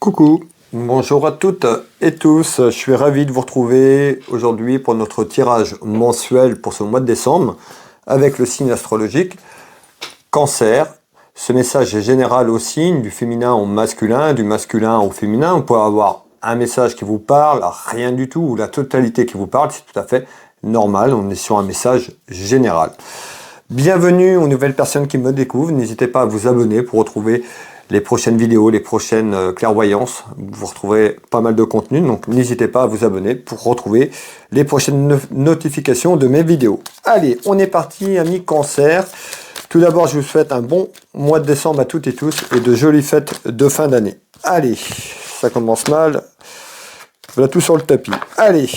Coucou, bonjour à toutes et tous, je suis ravi de vous retrouver aujourd'hui pour notre tirage mensuel pour ce mois de décembre avec le signe astrologique Cancer. Ce message est général au signe, du féminin au masculin, du masculin au féminin. On peut avoir un message qui vous parle, rien du tout, ou la totalité qui vous parle, c'est tout à fait normal, on est sur un message général. Bienvenue aux nouvelles personnes qui me découvrent, n'hésitez pas à vous abonner pour retrouver les prochaines vidéos, les prochaines clairvoyances. Vous retrouverez pas mal de contenu, donc n'hésitez pas à vous abonner pour retrouver les prochaines notifications de mes vidéos. Allez, on est parti, amis Cancer. Tout d'abord, je vous souhaite un bon mois de décembre à toutes et tous et de jolies fêtes de fin d'année. Allez, ça commence mal. Voilà tout sur le tapis. Allez,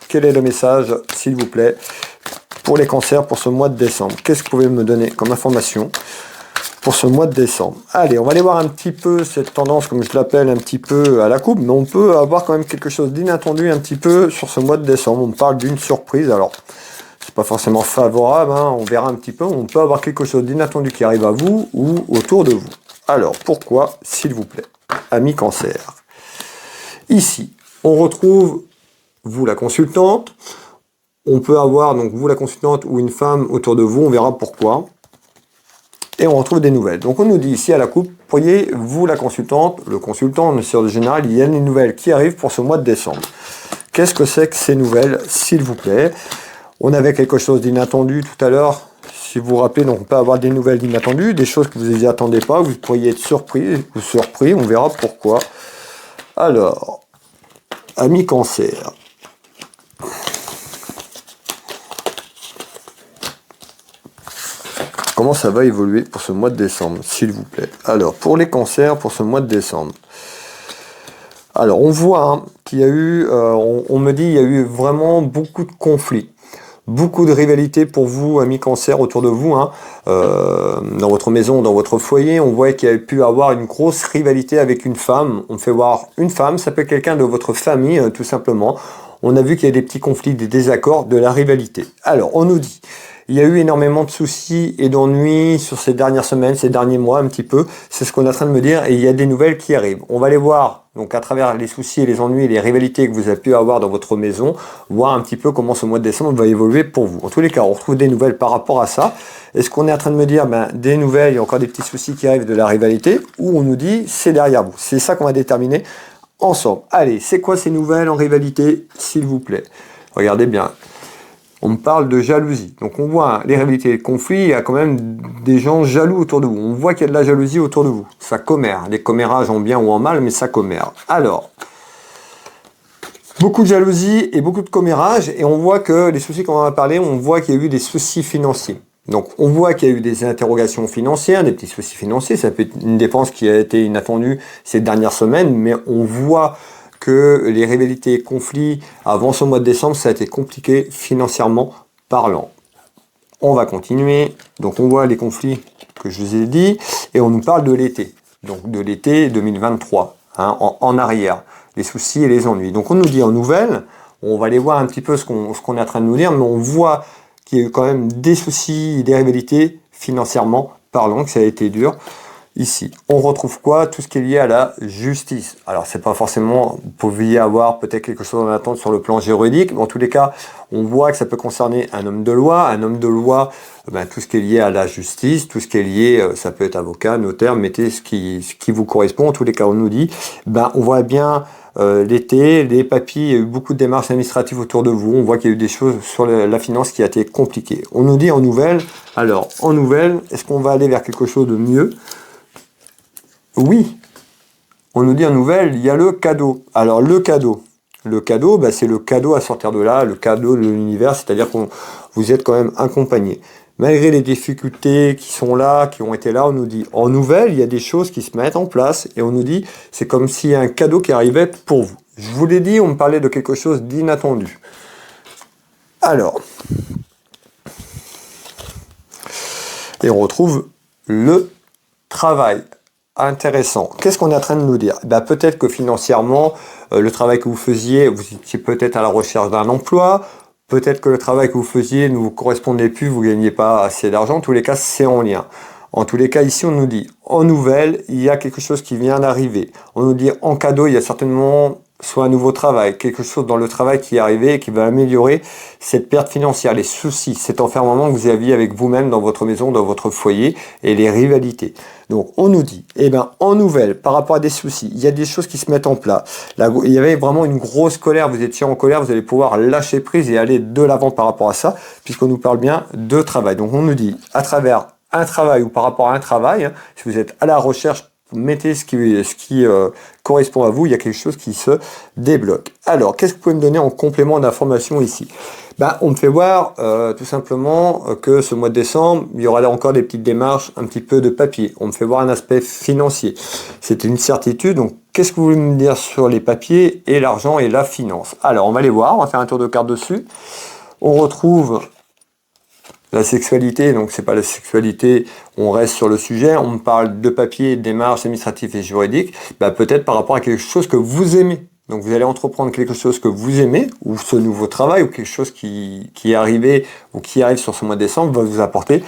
quel est le message, s'il vous plaît, pour les cancers pour ce mois de décembre? Qu'est-ce que vous pouvez me donner comme information pour ce mois de décembre? Allez, on va aller voir un petit peu cette tendance, comme je l'appelle, un petit peu à la coupe, mais on peut avoir quand même quelque chose d'inattendu un petit peu sur ce mois de décembre. On parle d'une surprise, alors c'est pas forcément favorable, hein, on verra un petit peu, on peut avoir quelque chose d'inattendu qui arrive à vous ou autour de vous. Alors, pourquoi, s'il vous plaît, amis Cancer? Ici, on retrouve vous la consultante, on peut avoir donc vous la consultante ou une femme autour de vous, on verra pourquoi. Et on retrouve des nouvelles. Donc on nous dit ici à la coupe, voyez, vous la consultante, le consultant, sur le général, il y a des nouvelles qui arrivent pour ce mois de décembre. Qu'est-ce que c'est que ces nouvelles, s'il vous plaît? On avait quelque chose d'inattendu tout à l'heure. Si vous vous rappelez, donc on peut avoir des nouvelles inattendues, des choses que vous n'y attendez pas, vous pourriez être surpris ou surpris, on verra pourquoi. Alors, amis Cancer. Comment ça va évoluer pour ce mois de décembre, s'il vous plaît? Alors, pour les cancers, pour ce mois de décembre. Alors, on voit hein, qu'il y a eu, on me dit, il y a eu vraiment beaucoup de conflits. Beaucoup de rivalités pour vous, amis cancer, autour de vous. Hein. Dans votre maison, dans votre foyer, on voit qu'il y a pu avoir une grosse rivalité avec une femme. On fait voir une femme, ça peut être quelqu'un de votre famille, tout simplement. On a vu qu'il y a des petits conflits, des désaccords, de la rivalité. Alors, on nous dit... Il y a eu énormément de soucis et d'ennuis sur ces dernières semaines, ces derniers mois un petit peu. C'est ce qu'on est en train de me dire et il y a des nouvelles qui arrivent. On va les voir donc à travers les soucis et les ennuis et les rivalités que vous avez pu avoir dans votre maison, voir un petit peu comment ce mois de décembre va évoluer pour vous. En tous les cas, on retrouve des nouvelles par rapport à ça. Est-ce qu'on est en train de me dire, des nouvelles, il y a encore des petits soucis qui arrivent de la rivalité, ou on nous dit, c'est derrière vous. C'est ça qu'on va déterminer ensemble. Allez, c'est quoi ces nouvelles en rivalité, s'il vous plaît? Regardez bien. On me parle de jalousie. Donc on voit les rivalités et les conflits, il y a quand même des gens jaloux autour de vous. On voit qu'il y a de la jalousie autour de vous. Ça commère. Les commérages en bien ou en mal, mais ça commère. Alors, beaucoup de jalousie et beaucoup de commérage. Et on voit que les soucis qu'on va parler, on voit qu'il y a eu des soucis financiers. Donc on voit qu'il y a eu des interrogations financières, des petits soucis financiers. Ça peut être une dépense qui a été inattendue ces dernières semaines, mais on voit que les rivalités et conflits avant ce mois de décembre, ça a été compliqué financièrement parlant. On va continuer. Donc on voit les conflits que je vous ai dit et on nous parle de l'été. Donc de l'été 2023, hein, en arrière, les soucis et les ennuis. Donc on nous dit en nouvelles, on va aller voir un petit peu ce qu'on est en train de nous dire, mais on voit qu'il y a eu quand même des soucis, des rivalités financièrement parlant, que ça a été dur. Ici, on retrouve quoi? Tout ce qui est lié à la justice. Alors, c'est pas forcément, vous pouviez avoir peut-être quelque chose en attente sur le plan juridique, mais en tous les cas, on voit que ça peut concerner un homme de loi. Un homme de loi, tout ce qui est lié à la justice, tout ce qui est lié, ça peut être avocat, notaire, mettez ce qui vous correspond. En tous les cas, on nous dit, on voit bien l'été, les papiers, il y a eu beaucoup de démarches administratives autour de vous. On voit qu'il y a eu des choses sur la finance qui a été compliquées. On nous dit en nouvelles, alors, en nouvelles, est-ce qu'on va aller vers quelque chose de mieux? Oui, on nous dit en nouvelle, il y a le cadeau. Alors le cadeau, c'est le cadeau à sortir de là, le cadeau de l'univers, c'est-à-dire que vous êtes quand même accompagné. Malgré les difficultés qui sont là, qui ont été là, on nous dit en nouvelle, il y a des choses qui se mettent en place et on nous dit c'est comme s'il y a un cadeau qui arrivait pour vous. Je vous l'ai dit, on me parlait de quelque chose d'inattendu. Alors, et on retrouve le travail. Intéressant. Qu'est-ce qu'on est en train de nous dire? Peut-être que financièrement, le travail que vous faisiez, vous étiez peut-être à la recherche d'un emploi, peut-être que le travail que vous faisiez ne vous correspondait plus, vous ne gagnez pas assez d'argent, en tous les cas, c'est en lien. En tous les cas, ici, on nous dit, en nouvelle, il y a quelque chose qui vient d'arriver. On nous dit, en cadeau, il y a certainement soit un nouveau travail, quelque chose dans le travail qui est arrivé et qui va améliorer cette perte financière, les soucis, cet enfermement que vous aviez avec vous-même dans votre maison, dans votre foyer et les rivalités. Donc, on nous dit, eh ben, en nouvelle, par rapport à des soucis, il y a des choses qui se mettent en place. Là, il y avait vraiment une grosse colère, vous étiez en colère, vous allez pouvoir lâcher prise et aller de l'avant par rapport à ça, puisqu'on nous parle bien de travail. Donc, on nous dit, à travers un travail ou par rapport à un travail, hein, si vous êtes à la recherche, mettez ce qui correspond à vous, il y a quelque chose qui se débloque. Alors, qu'est-ce que vous pouvez me donner en complément d'information ici? On me fait voir tout simplement que ce mois de décembre, il y aura là encore des petites démarches, un petit peu de papier. On me fait voir un aspect financier. C'est une certitude, donc qu'est-ce que vous voulez me dire sur les papiers et l'argent et la finance? Alors, on va les voir, on va faire un tour de carte dessus. On retrouve la sexualité, donc c'est pas la sexualité, on reste sur le sujet, on me parle de papier, démarches administratives et juridiques, peut-être par rapport à quelque chose que vous aimez. Donc vous allez entreprendre quelque chose que vous aimez, ou ce nouveau travail, ou quelque chose qui est arrivé, ou qui arrive sur ce mois de décembre, va vous apporter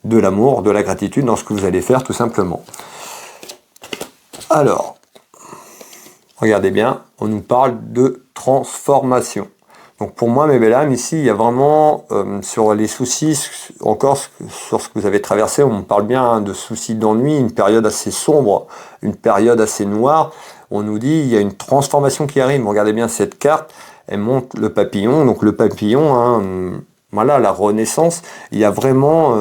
de l'amour, de la gratitude dans ce que vous allez faire tout simplement. Alors, regardez bien, on nous parle de transformation. Donc pour moi, mes belles âmes, ici, il y a vraiment, sur les soucis, encore sur ce que vous avez traversé, on me parle bien de soucis d'ennui, une période assez sombre, une période assez noire. On nous dit, il y a une transformation qui arrive. Regardez bien cette carte, elle montre le papillon. Donc le papillon, hein, voilà, la renaissance. Il y a vraiment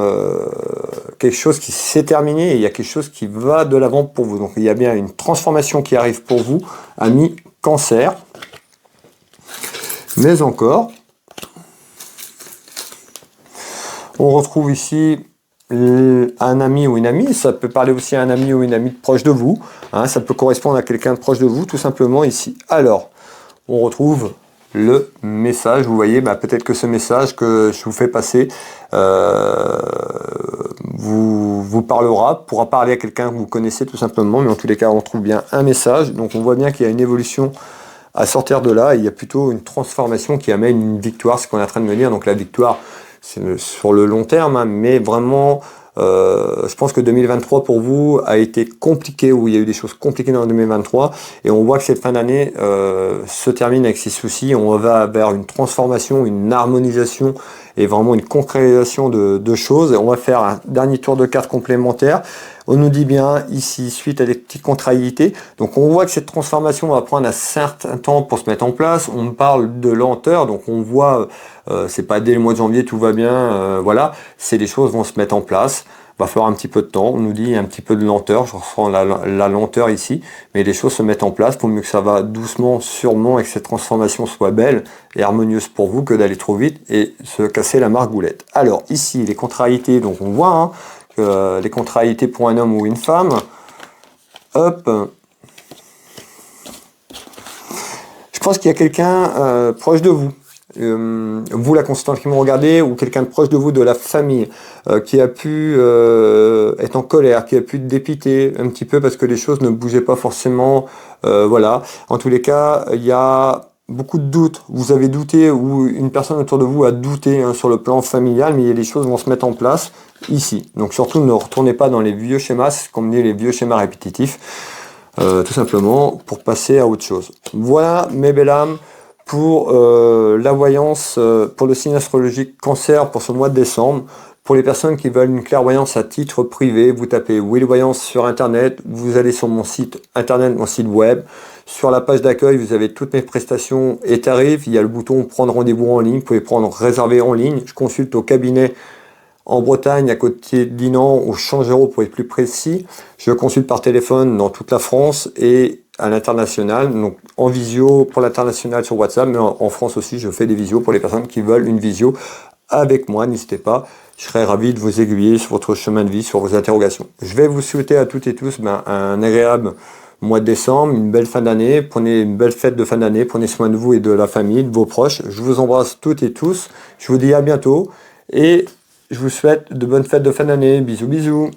quelque chose qui s'est terminé et il y a quelque chose qui va de l'avant pour vous. Donc il y a bien une transformation qui arrive pour vous, amis Cancer. Mais encore, on retrouve ici un ami ou une amie, ça peut parler aussi à un ami ou une amie proche de vous, hein, ça peut correspondre à quelqu'un de proche de vous, tout simplement ici. Alors, on retrouve le message, vous voyez, peut-être que ce message que je vous fais passer vous parlera, pourra parler à quelqu'un que vous connaissez tout simplement, mais en tous les cas, on trouve bien un message, donc on voit bien qu'il y a une évolution à sortir de là, il y a plutôt une transformation qui amène une victoire, ce qu'on est en train de me dire. Donc la victoire, c'est sur le long terme, hein, mais vraiment, je pense que 2023 pour vous a été compliqué, où il y a eu des choses compliquées dans 2023, et on voit que cette fin d'année se termine avec ces soucis. On va vers une transformation, une harmonisation et vraiment une concrétisation de choses. Et on va faire un dernier tour de cartes complémentaires. On nous dit bien ici, suite à des petites contrariétés, donc on voit que cette transformation va prendre un certain temps pour se mettre en place. On me parle de lenteur, donc on voit, c'est pas dès le mois de janvier tout va bien, voilà, c'est les choses vont se mettre en place. Va falloir un petit peu de temps, on nous dit un petit peu de lenteur, je ressens la lenteur ici, mais les choses se mettent en place, pour mieux que ça va doucement, sûrement, et que cette transformation soit belle et harmonieuse pour vous, que d'aller trop vite et se casser la margoulette. Alors ici, les contrariétés, donc on voit, hein, les contrariétés pour un homme ou une femme, hop, je pense qu'il y a quelqu'un proche de vous, vous la consultante qui me regardez, ou quelqu'un de proche de vous, de la famille, qui a pu être en colère, qui a pu dépiter un petit peu parce que les choses ne bougeaient pas forcément, voilà. En tous les cas, il y a beaucoup de doutes, vous avez douté, ou une personne autour de vous a douté, hein, sur le plan familial, mais les choses vont se mettre en place ici. Donc surtout, ne retournez pas dans les vieux schémas, comme dit les vieux schémas répétitifs, tout simplement pour passer à autre chose. Voilà, mes belles âmes, pour la voyance, pour le signe astrologique Cancer pour ce mois de décembre. Pour les personnes qui veulent une clairvoyance à titre privé, vous tapez Will Voyance sur internet, vous allez sur mon site internet, mon site web. Sur la page d'accueil, vous avez toutes mes prestations et tarifs. Il y a le bouton prendre rendez-vous en ligne, vous pouvez prendre réserver en ligne. Je consulte au cabinet en Bretagne, à côté de Dinan, au Changero pour être plus précis. Je consulte par téléphone dans toute la France et à l'international, donc en visio pour l'international sur WhatsApp, mais en France aussi, je fais des visios pour les personnes qui veulent une visio avec moi. N'hésitez pas, je serai ravi de vous aiguiller sur votre chemin de vie, sur vos interrogations. Je vais vous souhaiter à toutes et tous un agréable mois de décembre, une belle fin d'année, prenez une belle fête de fin d'année, prenez soin de vous et de la famille, de vos proches. Je vous embrasse toutes et tous, je vous dis à bientôt et je vous souhaite de bonnes fêtes de fin d'année. Bisous, bisous.